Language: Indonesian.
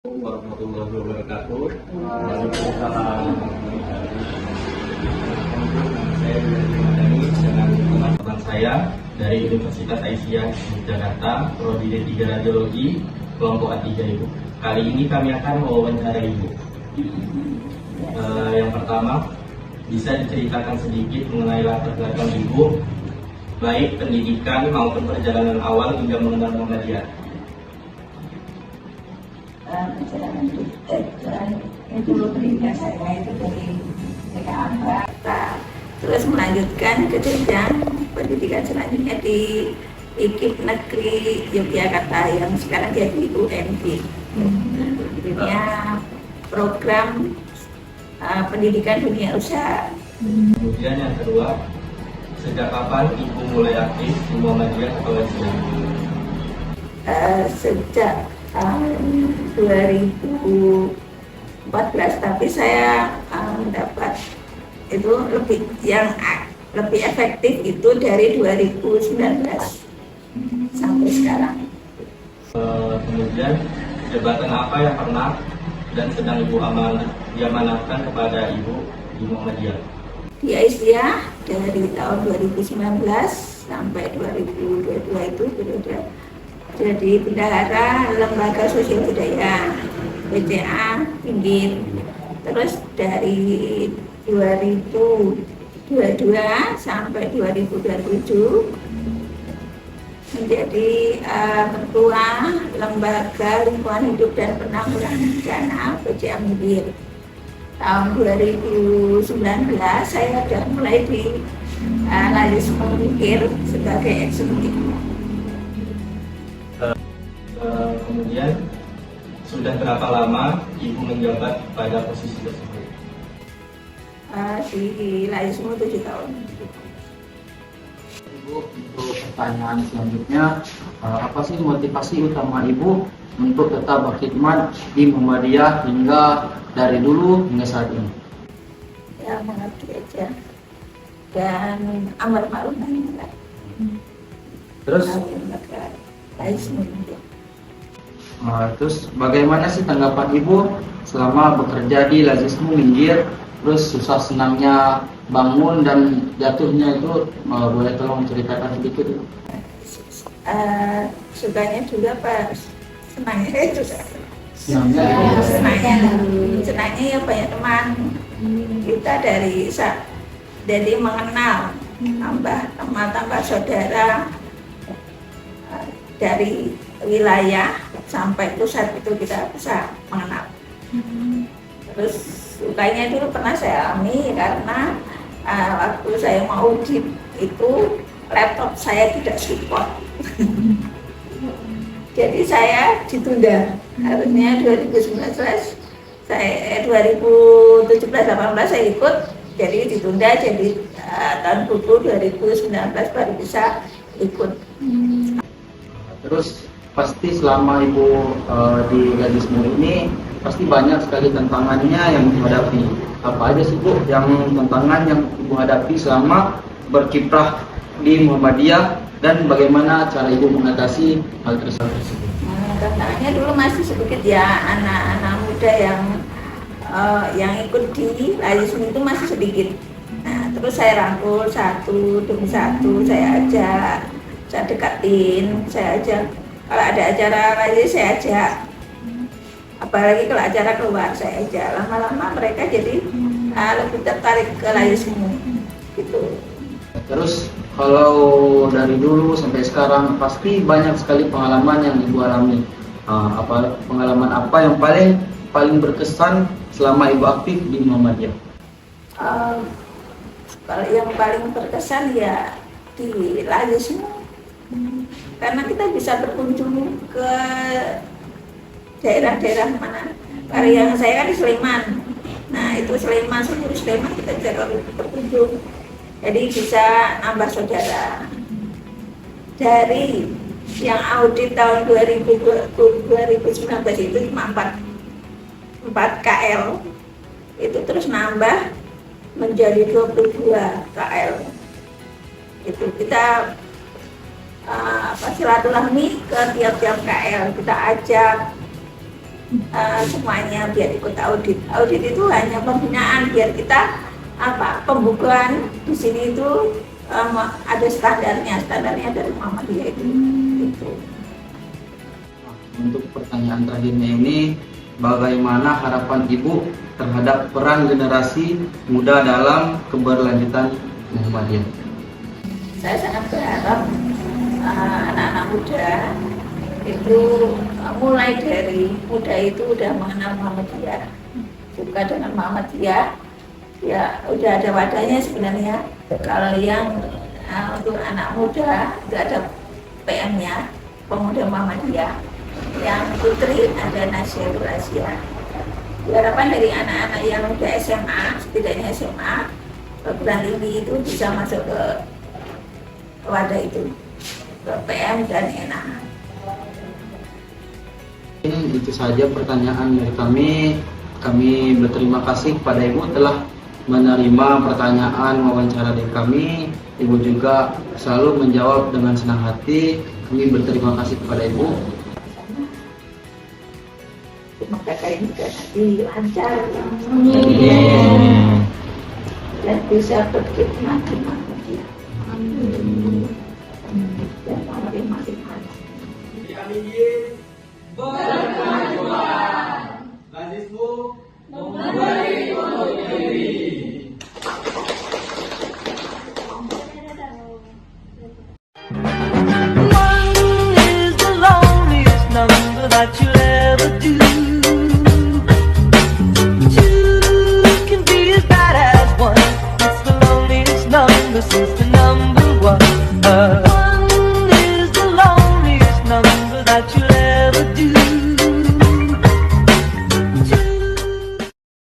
Warahmatullahi wabarakatuh. Waalaikumsalam. Saya Madani dengan teman-teman saya dari Universitas Aisyah Jakarta, Prodi D3 Radiologi, kelompok A3 Ibu. Kali ini kami akan mewawancarai Ibu. Yang pertama, bisa diceritakan sedikit mengenai latar belakang Ibu, baik pendidikan maupun perjalanan awal hingga mengenal Muhammadiyah. Perjalanan itu pendidikan saya itu dari TK terus melanjutkan ke jenjang pendidikan selanjutnya di IKIP Negeri Yogyakarta yang sekarang jadi UMY. Dunia program pendidikan dunia usaha. Kemudian yang kedua, sejak kapan Ibu mulai aktif di Muhammadiyah atau Islam? Sejak tahun 2014, tapi saya mendapat itu lebih efektif itu dari 2019 sampai sekarang. Kemudian jabatan apa yang pernah dan sedang Ibu diamanatkan kepada Ibu di Muhammadiyah? Di Aisyah dari tahun 2019 sampai 2022 itu periode jadi bendahara lembaga sosial budaya BCA Pinggir. Terus dari 2022 sampai 2027 menjadi ketua lembaga lingkungan hidup dan penanggulangan bencana BCA Pinggir. Tahun 2019 saya sudah mulai di Lajis Pinggir sebagai eksekutif. Kemudian sudah berapa lama Ibu menjabat pada posisi tersebut? Di Laismu 7 tahun. Ibu, untuk pertanyaan selanjutnya, apa sih motivasi utama Ibu untuk tetap berkhidmat di Muhammadiyah hingga dari dulu hingga saat ini? Ya, mengabdi aja dan amar ma'ruf nahi munkar. Terus Laismu. Terus bagaimana sih tanggapan Ibu selama bekerja di Lazismu Minggir, terus susah senangnya bangun dan jatuhnya itu, boleh tolong ceritakan sedikit? Sukanya juga Pak, senangnya juga. Senangnya Senangnya ya banyak teman kita dari mengenal tambah teman tambah saudara dari wilayah sampai pusat itu kita bisa mengenal. Terus sukanya dulu pernah saya alami karena waktu saya mau audit itu laptop saya tidak support. Jadi saya ditunda. Harusnya 2019 2017-18 saya ikut, jadi ditunda, jadi tahun buku 2019 baru bisa ikut. Terus pasti selama Ibu di Lazismu ini pasti banyak sekali tantangannya yang Ibu hadapi. Apa aja sih Bu yang tantangan yang Ibu hadapi selama berkiprah di Muhammadiyah dan bagaimana cara Ibu mengatasi hal tersebut? Tantangannya dulu masih sedikit ya, anak-anak muda yang ikut di Lazismu itu masih sedikit. Nah, terus saya rangkul satu demi satu, saya ajak, saya dekatin, saya ajak. Kalau ada acara lagi saya ajak, apalagi kalau acara keluar saya ajak. Lama-lama mereka jadi lebih tertarik ke Lazismu gitu. Terus kalau dari dulu sampai sekarang pasti banyak sekali pengalaman yang Ibu alami. Pengalaman apa yang paling berkesan selama Ibu aktif di Muhammadiyah? Kalau yang paling berkesan ya di Lazismu, karena kita bisa berkunjung ke daerah-daerah mana. Kalau yang saya kan di Sleman, nah itu seluruh Sleman kita bisa berkunjung, jadi bisa nambah saudara. Dari yang audit tahun 2019 itu cuma 4 KL, itu terus nambah menjadi 22 KL. Itu kita silaturahmi ke tiap-tiap KL, kita ajak semuanya biar ikut audit. Audit itu hanya pembinaan biar kita pembukuan di sini itu ada standarnya dari Muhammadiyah itu. Gitu. Untuk pertanyaan terakhirnya ini, bagaimana harapan Ibu terhadap peran generasi muda dalam keberlanjutan Muhammadiyah? Saya sangat berharap anak-anak muda itu mulai dari muda itu udah mengenal Muhammadiyah, buka dengan Muhammadiyah, ya udah ada wadahnya sebenarnya. Kalau yang untuk anak muda itu ada PM-nya, Pemuda Muhammadiyah. Yang putri ada Nasyatul Asia. Harapan dari anak-anak yang udah SMA, setidaknya SMA, bulan ini itu bisa masuk ke wadah itu, ke PM dan ENA. Itu saja pertanyaan dari kami. Kami berterima kasih kepada Ibu telah menerima pertanyaan wawancara dari kami. Ibu juga selalu menjawab dengan senang hati. Kami berterima kasih kepada Ibu. Semoga kali ini nanti lancar dan bisa berkhidmat di Muhammadiyah. Dan makin-makin. Berkemajuan. Lazismu memberi untuk negeri. One is the loneliest number that you'll ever do. Two can be as bad as one. It's the loneliest number since the number one. One is the loneliest number that you'll ever do.